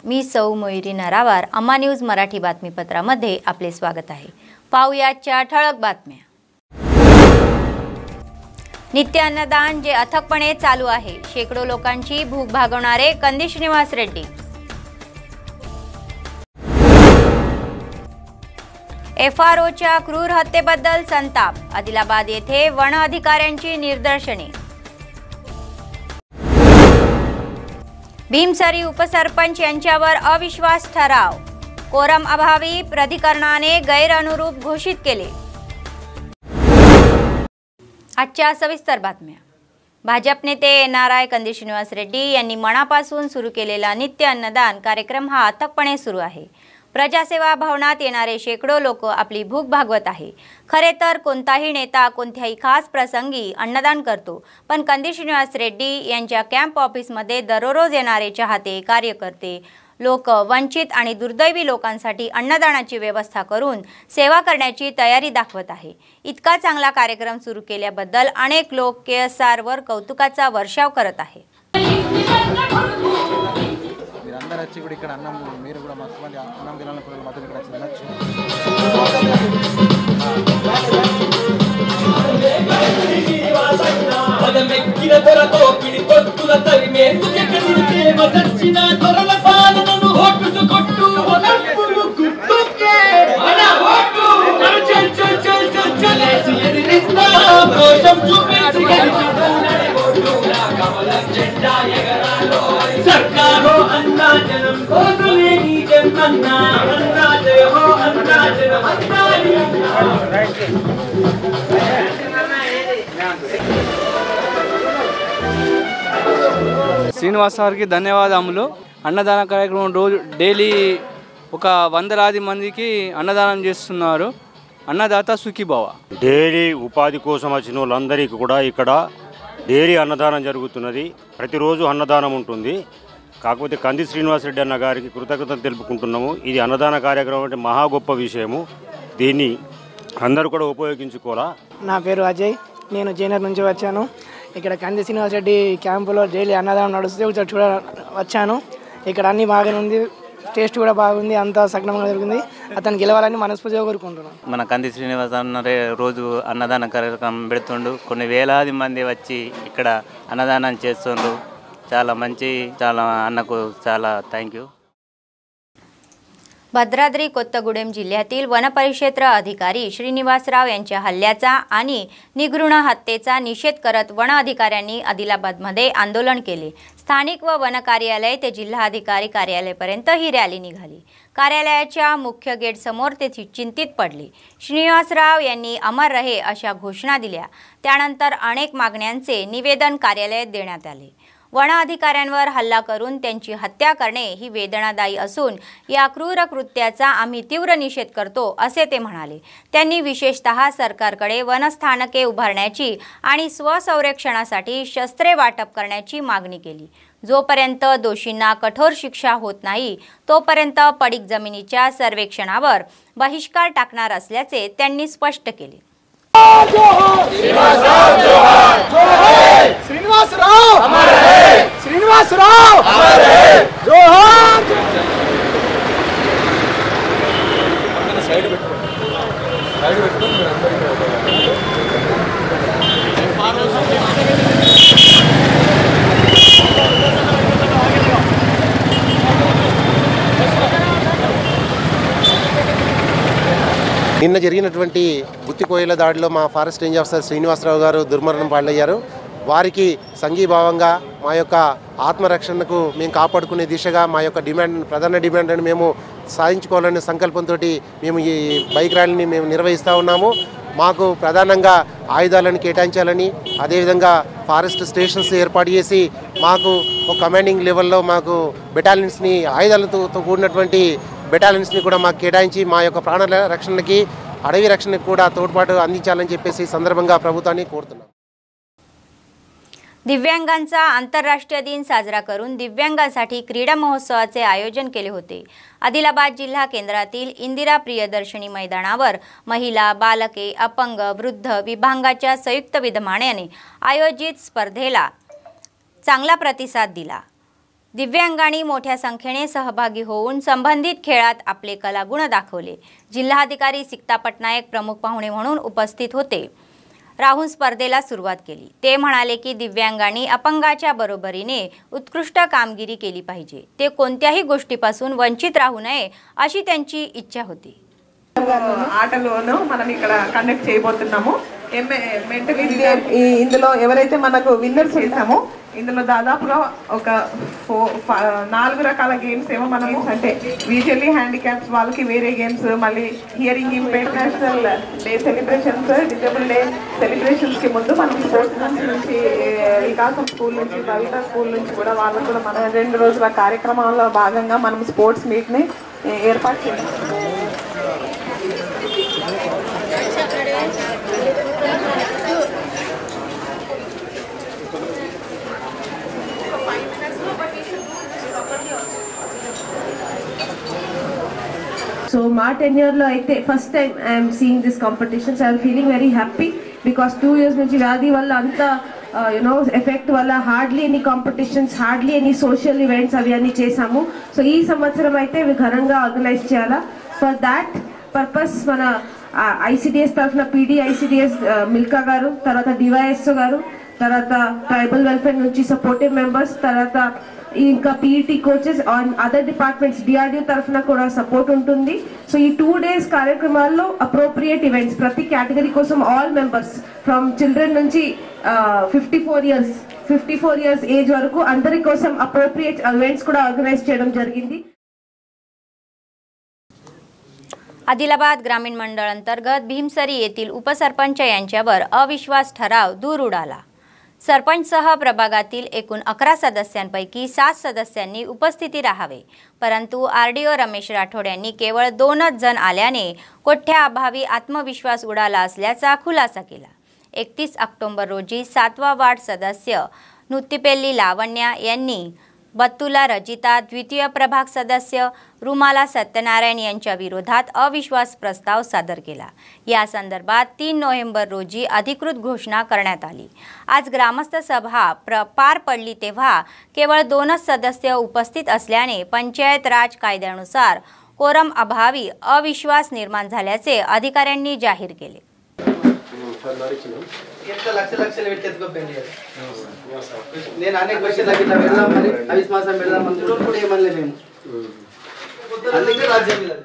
मी सौ मोयरी नरावार अम्मा न्यूज मराठी बातमीपत्रामध्ये आपले स्वागत आहे। पाहुयाच्या ठळक बातम्या। नित्य अन्नदान जे अथकपणे चालू आहे। शेकडो लोकांची भूक भागवणारे कंदी श्रीनिवास रेड्डी। FROच्या क्रूर हत्येबद्दल संताप। आदिलाबाद येथे वन अधिकाऱ्यांची निदर्शने। भीमसरी उपसरपंच यांच्यावर अविश्वास ठराव। कोरम अभावी प्राधिकरणाने गैरअनुरूप घोषित केले। आजच्या सविस्तर बातम्या। भाजप नेते NRI कंदी श्रीनिवास रेड्डी यांनी मनापासून सुरू केलेला नित्य अन्नदान कार्यक्रम हा अथकपणे सुरू आहे। प्रजासेवा भवनात येणारे शेकडो लोक आपली भूक भागवत आहे। खरे तर कोणताही नेता कोणत्याही खास प्रसंगी अन्नदान करतो, पण कंदी श्रीनिवास रेड्डी यांच्या कॅम्प ऑफिसमध्ये दररोज येणारे चाहते कार्यकर्ते लोक वंचित आणि दुर्दैवी लोकांसाठी अन्नदानाची व्यवस्था करून सेवा करण्याची तयारी दाखवत आहे। इतका चांगला कार्यक्रम सुरू केल्याबद्दल अनेक लोक KSR वर कौतुकाचा वर्षाव करत आहे। శ్రీనివాస్ గారికి ధన్యవాదములు। అన్నదాన కార్యక్రమం రోజు డైలీ ఒక 100 మందికి అన్నదానం చేస్తున్నారు। అన్నదాత సుఖీభవ। డైలీ ఉపాధి కోసం వచ్చిన వాళ్ళందరికీ కూడా ఇక్కడ డైలీ అన్నదానం జరుగుతున్నది। ప్రతిరోజు అన్నదానం ఉంటుంది। కాకపోతే కంది శ్రీనివాస్ రెడ్డి అన్న గారికి కృతజ్ఞతలు తెలుపుకుంటున్నాము। ఇది అన్నదాన కార్యక్రమం అంటే మహా గొప్ప విషయము। దీన్ని అందరూ కూడా ఉపయోగించుకోవాలా। నా పేరు అజయ్, నేను జైనర్ నుంచి వచ్చాను। ఇక్కడ కంది శ్రీనివాస్ రెడ్డి క్యాంపులో డైలీ అన్నదానం నడుస్తే చూడ వచ్చాను। ఇక్కడ అన్ని బాగానే ఉంది, టేస్ట్ కూడా బాగుంది, అంతా సక్రమంగా జరుగుతుంది। అతను గెలవాలని మనస్ఫూర్తిగా కోరుకుంటున్నాను। మన కంది శ్రీనివాస్ అన్న రోజు అన్నదాన కార్యక్రమం పెడుతుండు। కొన్ని వేలాది మంది వచ్చి ఇక్కడ అన్నదానం చేస్తుండ్రు। చాలా మంచి, చాలా అన్నకు చాలా థ్యాంక్ యూ। भद्राद्री कोत्तगुडेम जिल्ह्यातील वनपरिक्षेत्र अधिकारी श्रीनिवासराव यांच्या हल्ल्याचा आणि निगृण हत्येचा निषेध करत वन अधिकाऱ्यांनी आदिलाबादमध्ये आंदोलन केले। स्थानिक व वन कार्यालय ते जिल्हाधिकारी कार्यालयापर्यंत ही रॅली निघाली। कार्यालयाच्या मुख्य गेट समोर ते चिंतित पडले। श्रीनिवासराव यांनी अमर रहे अशा घोषणा दिल्या। त्यानंतर अनेक मागण्यांचे निवेदन कार्यालयात देण्यात आले। वन अधिकाऱ्यांवर हल्ला करून त्यांची हत्या करणे ही वेदनादायी असून या क्रूर कृत्याचा आम्ही तीव्र निषेध करतो असे ते म्हणाले। त्यांनी विशेषतः सरकारकडे वनस्थानके उभारण्याची आणि स्वसंरक्षणासाठी शस्त्रे वाटप करण्याची मागणी केली। जोपर्यंत दोषींना कठोर शिक्षा होत नाही तोपर्यंत पडीक जमिनीच्या सर्वेक्षणावर बहिष्कार टाकणार असल्याचे त्यांनी स्पष्ट केले। श्रीनिवासराव अमर रहे, श्रीनिवासराव अमर रहे, जोहार। నిన్న జరిగినటువంటి గుత్తికోయల దాడిలో మా ఫారెస్ట్ రేంజ్ ఆఫీసర్ శ్రీనివాసరావు గారు దుర్మరణం పాలయ్యారు। వారికి సంఘీభావంగా మా యొక్క ఆత్మరక్షణకు మేము కాపాడుకునే దిశగా మా యొక్క ప్రధాన డిమాండ్ని మేము సాధించుకోవాలనే సంకల్పంతో మేము ఈ బైక్ ర్యాలీని మేము నిర్వహిస్తూ ఉన్నాము। మాకు ప్రధానంగా ఆయుధాలను కేటాయించాలని, అదేవిధంగా ఫారెస్ట్ స్టేషన్స్ ఏర్పాటు చేసి మాకు ఒక కమాండింగ్ లెవెల్లో మాకు బెటాలియన్స్ని, ఆయుధాలతో కూడినటువంటి బెటాలియన్స్ని కూడా మాకు కేటాయించి మా యొక్క ప్రాణాల రక్షణకి, అడవి రక్షణకు కూడా తోడ్పాటు అందించాలని చెప్పేసి సందర్భంగా ప్రభుత్వాన్ని కోరుతున్నాం। दिव्यांगांचा आंतरराष्ट्रीय दिन साजरा करून दिव्यांगांसाठी क्रीडा महोत्सवाचे आयोजन केले होते। आदिलाबाद जिल्हा केंद्रातील इंदिरा प्रियदर्शनी मैदानावर महिला, बालके, अपंग, वृद्ध विभागाच्या संयुक्त विद्यमाने आयोजित स्पर्धेला चांगला प्रतिसाद दिला। दिव्यांगांनी मोठ्या संख्येने सहभागी होऊन संबंधित खेळात आपले कलागुण दाखवले. जिल्हाधिकारी सिक्ता पटनायक प्रमुख पाहुणे म्हणून उपस्थित होते. राहून स्पर्धेला सुरुवात केली. ते म्हणाले की दिव्यांगांनी अपंगाच्या बरोबरीने उत्कृष्ट कामगिरी केली पाहिजे. ते कोणत्याही गोष्टीपासून वंचित राहू नये अशी त्यांची इच्छा होती. ఆటలోనూ మనం ఇక్కడ కండక్ట్ చేయబోతున్నాము. మెంటల్ ఇందులో ఎవరైతే మనకు విన్నర్స్ చేసామో ఇందులో దాదాపుగా ఒక 4 రకాల గేమ్స్ ఏమో మనము అంటే విజువల్లీ హ్యాండిక్యాప్స్ వాళ్ళకి వేరే గేమ్స్, మళ్ళీ hearing impaired national day celebrations, disable day celebrations కి ముందు మనం స్పోర్ట్స్ నుంచి వికాసం స్కూల్ నుంచి బవిత స్కూల్ నుంచి కూడా వాళ్ళు కూడా మన 2 రోజుల కార్యక్రమాల్లో భాగంగా మనం స్పోర్ట్స్ మీట్ ని ఏర్పాటు చేస్తాం. So my tenure lo aithe first time I am seeing this competition, so I am feeling very happy because 2 years nunchi vyadi valla anta effect valla hardly any competitions, hardly any social events avi anni chesamu. So ee samvatsaram aithe gharanga organize cheyala. For that purpose mana ICDS tarafuna PD ICDS Milka garu, tarata DYSO garu, tarata tribal welfare nunchi supportive members, tarata ఇంకా PET coaches on other departments DRDO తరఫున కూడా support ఉంటుంది. So ఈ 2 days కార్యక్రమాల్లో appropriate events ప్రతి category కోసం all members from children నుంచి 54 years age వరకు అందరి కోసం అప్రోప్రియేట్ ఈవెంట్స్ కూడా ఆర్గనైజ్ చేయడం జరిగింది. आदिलाबाद ग्रामीण मंडळ अंतर्गत भीमसरी येथील उपसरपंच यांच्यावर अविश्वास ठराव दूर उडाला. सरपंचसह प्रभागातील एकूण 11 सदस्यांपैकी 7 सदस्यांनी उपस्थिती राहावे, परंतु आरडीओ रमेश राठोड यांनी केवळ 2च जण आल्याने कोठ्याअभावी आत्मविश्वास उडाला असल्याचा खुलासा केला. 31 ऑक्टोबर रोजी 7वा वार्ड सदस्य नुत्तिपेल्ली लावण्या यांनी बत्तुला रजिता, द्वितीय प्रभाग सदस्य रुमाला सत्यनारायण यांच्या विरोधात अविश्वास प्रस्ताव सादर केला. या संदर्भात 3 नोव्हेंबर रोजी अधिकृत घोषणा करण्यात आली. आज ग्रामस्थ सभा पार पडली तेव्हा केवळ 2च सदस्य उपस्थित असल्याने पंचायत राज कायद्यानुसार कोरम अभावी अविश्वास निर्माण झाल्याचे अधिकाऱ्यांनी जाहीर केले. నేను అనేక క్వశ్చన్ ఇట్లా వెళ్దాం మరి అవిశ్వాసం వెళ్దాం మంత్రులు కూడా ఏమనలే మేము అందుకే రాజ్యం లేదు.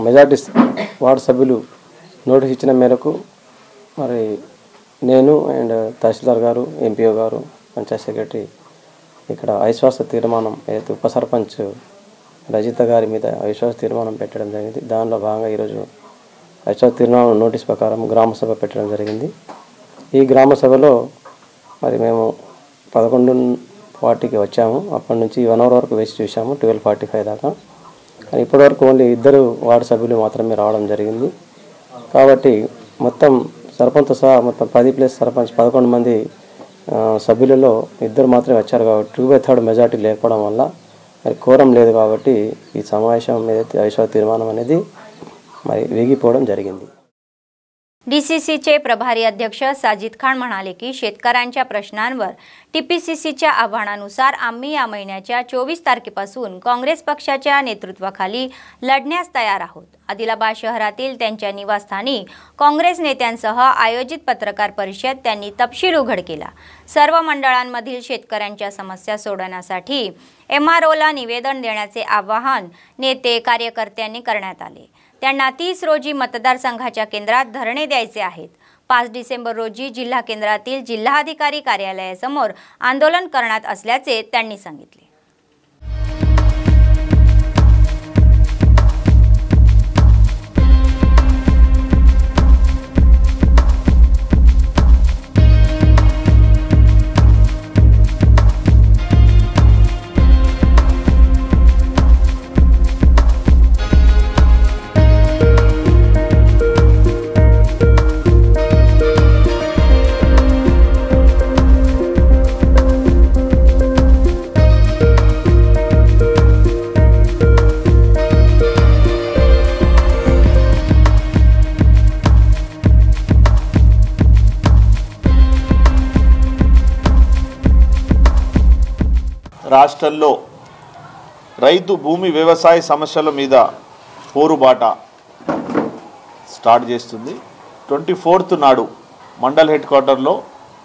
మెజార్టీ వార్డు సభ్యులు నోటీస్ ఇచ్చిన మేరకు మరి నేను అండ్ తహసీల్దార్ గారు, ఎంపీఓ గారు, పంచాయత్ సెక్రటరీ ఇక్కడ అవిశ్వాస తీర్మానం ఏదైతే ఉప సర్పంచ్ రజిత గారి మీద అవిశ్వాస తీర్మానం పెట్టడం జరిగింది. దానిలో భాగంగా ఈరోజు అవిశ్వాస తీర్మానం నోటీస్ ప్రకారం గ్రామ సభ పెట్టడం జరిగింది. ఈ గ్రామ సభలో మరి మేము 11:40కి వచ్చాము. అప్పటి నుంచి 1 hour వరకు వేచి చూసాము, 12:45 దాకా. కానీ ఇప్పటివరకు ఓన్లీ 2 వార్డు సభ్యులు మాత్రమే రావడం జరిగింది. కాబట్టి మొత్తం సర్పంచ్ సహా మొత్తం 10 ప్లస్ సర్పంచ్ 11 మంది సభ్యులలో 2 మాత్రమే వచ్చారు. కాబట్టి 2/3 మెజార్టీ లేకపోవడం వల్ల మరి కోరం లేదు. కాబట్టి ఈ సమావేశం ఏదైతే అవిశ్వాస తీర్మానం అనేది మరి వేగిపోవడం జరిగింది. डीसीसीचे प्रभारी अध्यक्ष साजिद खान म्हणाले की शेतकऱ्यांच्या प्रश्नांवर टीपीसीसीच्या आव्हानानुसार आम्ही या महिन्याच्या 24 तारखेपासून काँग्रेस पक्षाच्या नेतृत्वाखाली लढण्यास तयार आहोत. आदिलाबाद शहरातील त्यांच्या निवासस्थानी काँग्रेस नेत्यांसह आयोजित पत्रकार परिषद त्यांनी तपशील उघड केला. सर्व मंडळांमधील शेतकऱ्यांच्या समस्या सोडवण्यासाठी एमआरओला निवेदन देण्याचे आवाहन नेते कार्यकर्त्यांनी करण्यात आले. त्यांना 30 रोजी मतदारसंघाच्या केंद्रात धरणे द्यायचे आहेत. 5 डिसेंबर रोजी जिल्हा केंद्रातील जिल्हाधिकारी कार्यालयासमोर आंदोलन करण्यात असल्याचे त्यांनी सांगितले. రాష్ట్రంలో రైతు భూమి వ్యవసాయ సమస్యల మీద పోరుబాట స్టార్ట్ చేస్తుంది. 24th నాడు మండల్ హెడ్ క్వార్టర్లో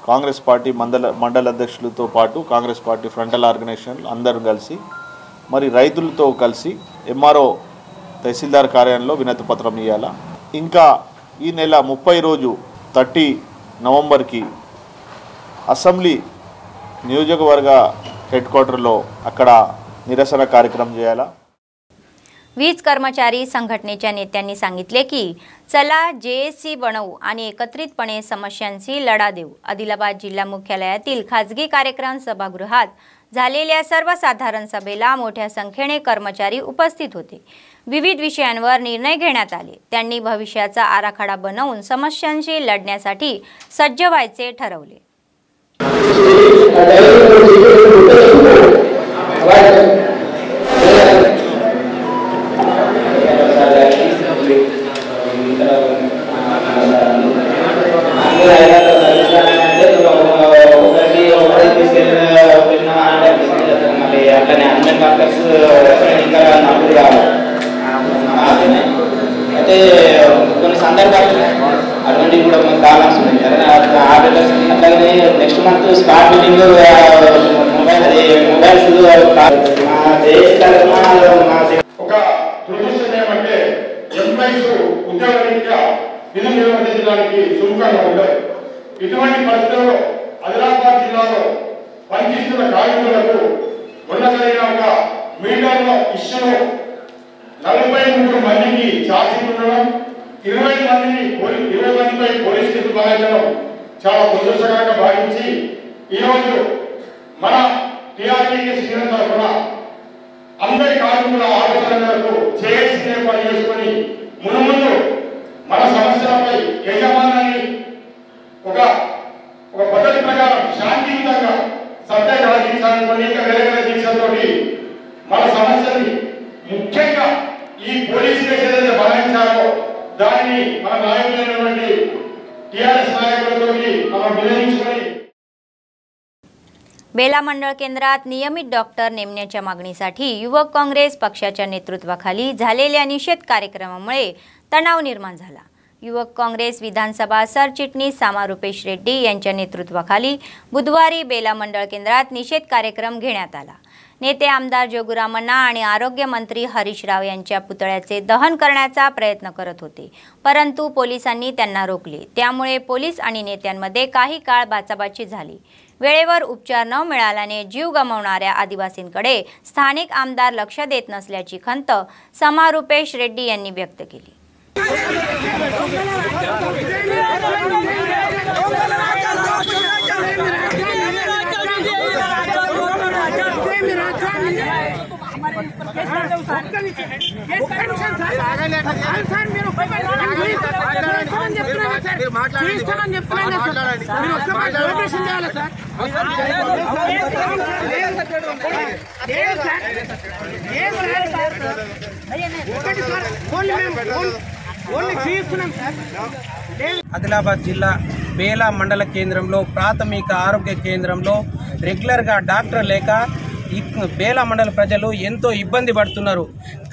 కాంగ్రెస్ పార్టీ మండల అధ్యక్షులతో పాటు కాంగ్రెస్ పార్టీ ఫ్రంటల్ ఆర్గనైజేషన్లు అందరూ కలిసి మరి రైతులతో కలిసి ఎంఆర్ఓ తహసీల్దార్ కార్యాలయంలో వినతి పత్రం ఇవ్వాలా. ఇంకా ఈ నెల 30 రోజు 30 నవంబర్కి అసెంబ్లీ नियोजकवर्ग हेडक्वार्टर अక్కడ निरसन कार्यक्रम చేయాలా. वीज कर्मचारी संघटनेच्या नेत्यांनी सांगितले की चला जेएससी बनवू आणि एकत्रितपणे समस्यांशी लढा देऊ. आदिलाबाद जिल्हा मुख्यालयातील खाजगी कार्यक्रम सभागृहात झालेल्या सर्वसाधारण सभेला मोठ्या संख्येने कर्मचारी उपस्थित होते. विविध विषयांवर निर्णय घेण्यात आले. त्यांनी भविष्याचा आराखडा बनवून समस्यांशी लढण्यासाठी सज्ज व्हायचे ठरवले. అయితే కొన్ని సందర్భాలు అటువంటి కూడా మనకు కావాల్సి ఉంది. అట్లాగే next month smart meeting mobiles ఒక దురదృష్టం ఏమంటే ఎంప్లాయీస్ ఉద్యోగరీత్యా విధులు నిర్వర్తించడానికి సుముఖంగా ఉండదు. ఇటువంటి పరిస్థితుల్లో ఆదిలాబాద్ జిల్లాలో పనిచేస్తున్న కార్మికులకు మొన్న జరిగిన ఒక మీటర్లో ఇష్యూను 43 మందికి ఛార్జీలు ఉండడం, 20 మందిపై పోలీస్ కేసులు బనాయించడం చాలా దురదృష్టకరంగా భావించి ఈరోజు మన టీఆర్టీకి శ్రీరం తరఫున అందరి కార్మికుల ఆలోచన మేరకు చేయాల్సిన ఏర్పాటు చేసుకుని మునుముందు మన సమస్యలపై యజమానాన్ని ఒక పద్ధతి ప్రకారం శాంతియుతంగా సత్యాగ్రహ దీక్షను అనేక వేల దీక్షలతో మన సమస్యని ముఖ్యంగా ఈ పోలీసు కేసు ఏదైతే బనాయించారో దాన్ని మన నాయకులైనటువంటి టీఆర్ఎస్ నాయకులతో మనం వినియోగించుకొని बेला मंडळ केंद्रात नियमित डॉक्टर नेमण्याच्या मागणीसाठी युवक काँग्रेस पक्षाच्या नेतृत्वाखाली झालेल्या निषेध कार्यक्रमामुळे तणाव निर्माण झाला. युवक काँग्रेस विधानसभा सरचिटणीस सामा रुपेश रेड्डी यांच्या नेतृत्वाखाली बुधवारी बेला मंडळ केंद्रात निषेध कार्यक्रम घेण्यात आला. नेते आमदार जोगुरामण्णा आणि आरोग्य मंत्री हरीश राव यांच्या पुतळ्याचे दहन करण्याचा प्रयत्न करत होते, परंतु पोलिसांनी त्यांना रोखले. त्यामुळे पोलीस आणि नेत्यांमध्ये काही काळ बाचाबाची झाली. वेळेवर उपचार न मिळाल्याने जीव गमावणाऱ्या आदिवासींकडे स्थानिक आमदार लक्ष देत नसल्याची खंत समा रुपेश रेड्डी यांनी व्यक्त केली. ఆదిలాబాద్ జిల్లా బేలా మండల కేంద్రంలో ప్రాథమిక ఆరోగ్య కేంద్రంలో రెగ్యులర్గా డాక్టర్ లేక బేలా మండల ప్రజలు ఎంతో ఇబ్బంది పడుతున్నారు.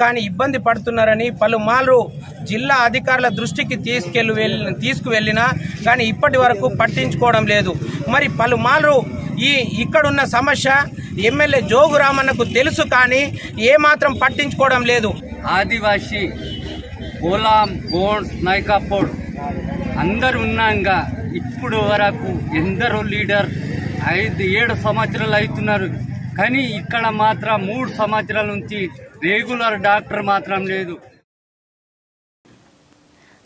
కానీ ఇబ్బంది పడుతున్నారని పలుమార్లు జిల్లా అధికారుల దృష్టికి తీసుకువెళ్ళినా కానీ ఇప్పటి వరకు పట్టించుకోవడం లేదు. మరి పలుమార్లు ఇక్కడున్న సమస్య ఎమ్మెల్యే జోగురామన్నకు తెలుసు, కానీ ఏమాత్రం పట్టించుకోవడం లేదు. ఆదివాసీ గోలాం గోండ్ నాయకాపోడ్ అందరు ఉన్నాక ఇప్పుడు వరకు ఎందరో లీడర్ 5-7 సంవత్సరాలు అవుతున్నారు, కానీ ఇక్కడ మాత్రం 3 సంవత్సరాల నుంచి रेग्युलर डॉक्टर मात्र లేదు.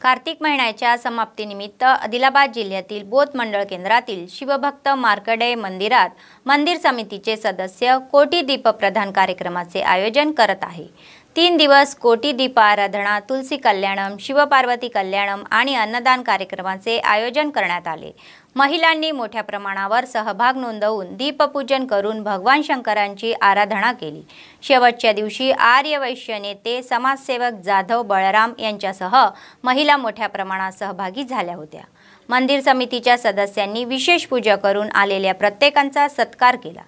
कार्तिक महिन्याच्या समाप्तीनिमित्त आदिलाबाद जिल्ह्यातील बोथ मंडळ केंद्रातील शिवभक्त मार्कंडेय मंदिरात मंदिर समितीचे सदस्य कोटी दीप प्रदान कार्यक्रमाचे आयोजन करत आहे. 3 दिवस कोटी दीप आराधना, तुलसी कल्याणम, शिवपार्वती कल्याणम आणि अन्नदान कार्यक्रमाचे आयोजन करण्यात आले. महिलांनी मोठ्या प्रमाणावर सहभाग नोंदवून दीपपूजन करून भगवान शंकरांची आराधना केली. शेवटच्या दिवशी आर्य वैश्य नेते समाजसेवक जाधव बळराम यांच्यासह महिला मोठ्या प्रमाणात सहभागी झाल्या होत्या. मंदिर समितीच्या सदस्यांनी विशेष पूजा करून आलेल्या प्रत्येकांचा सत्कार केला.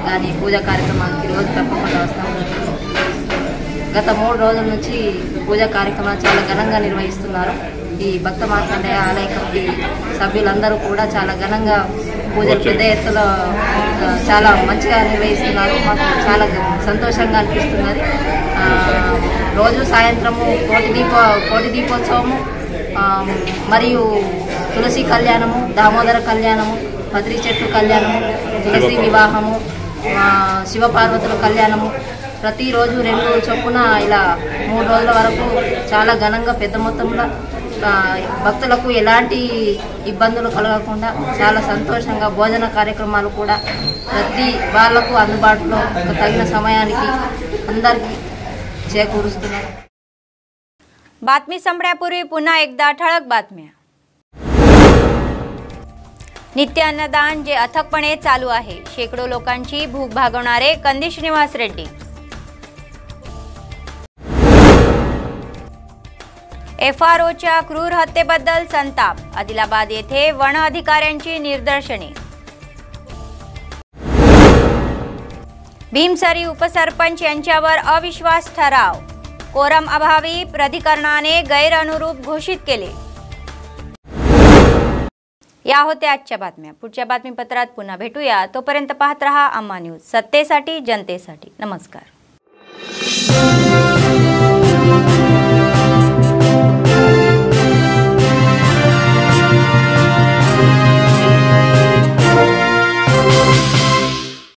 కానీ పూజా కార్యక్రమానికి రోజు తప్పకుండా వస్తాము. గత 3 రోజుల నుంచి పూజా కార్యక్రమాలు చాలా ఘనంగా నిర్వహిస్తున్నారు. ఈ భక్త మార్కండేయ ఆలయ కమిటీ సభ్యులందరూ కూడా చాలా ఘనంగా పూజలు పెద్ద ఎత్తులో చాలా మంచిగా నిర్వహిస్తున్నారు. మాకు చాలా సంతోషంగా అనిపిస్తున్నది. రోజు సాయంత్రము కోటి దీపోత్సవము మరియు తులసి కళ్యాణము, దామోదర కళ్యాణము, పత్రి చెట్టు కళ్యాణము, తులసి వివాహము, శివపార్వతుల కళ్యాణము ప్రతిరోజు 2 చొప్పున ఇలా 3 రోజుల వరకు చాలా ఘనంగా పెద్ద మొత్తంలో భక్తులకు ఎలాంటి ఇబ్బందులు కలగకుండా చాలా సంతోషంగా భోజన కార్యక్రమాలు కూడా ప్రతి వాళ్లకు అందుబాటులో తగిన సమయానికి అందరికీ చేకూరుస్తున్నారు. बातमी संपण्यापूर्वी पुन्हा एकदा ठळक बातम्या. नित्य अन्नदान जे अथकपणे चालू आहे. शेकडो लोकांची भूक भागवणारे कंदी श्रीनिवास रेड्डी. FROच्या क्रूर हत्येबद्दल संताप. आदिलाबाद येथे वन अधिकाऱ्यांची निदर्शने. भीमसरी उपसरपंच यांच्यावर अविश्वास ठराव. कोरम अभावी प्राधिकरणाने गैरअनुरूप घोषित केले. या होत्या आजच्या बातम्या. पुढच्या बातमीपत्रात पुन्हा भेटूया. तोपर्यंत पाहत रहा अम्मा न्यूज, सत्तेसाठी जनतेसाठी. नमस्कार.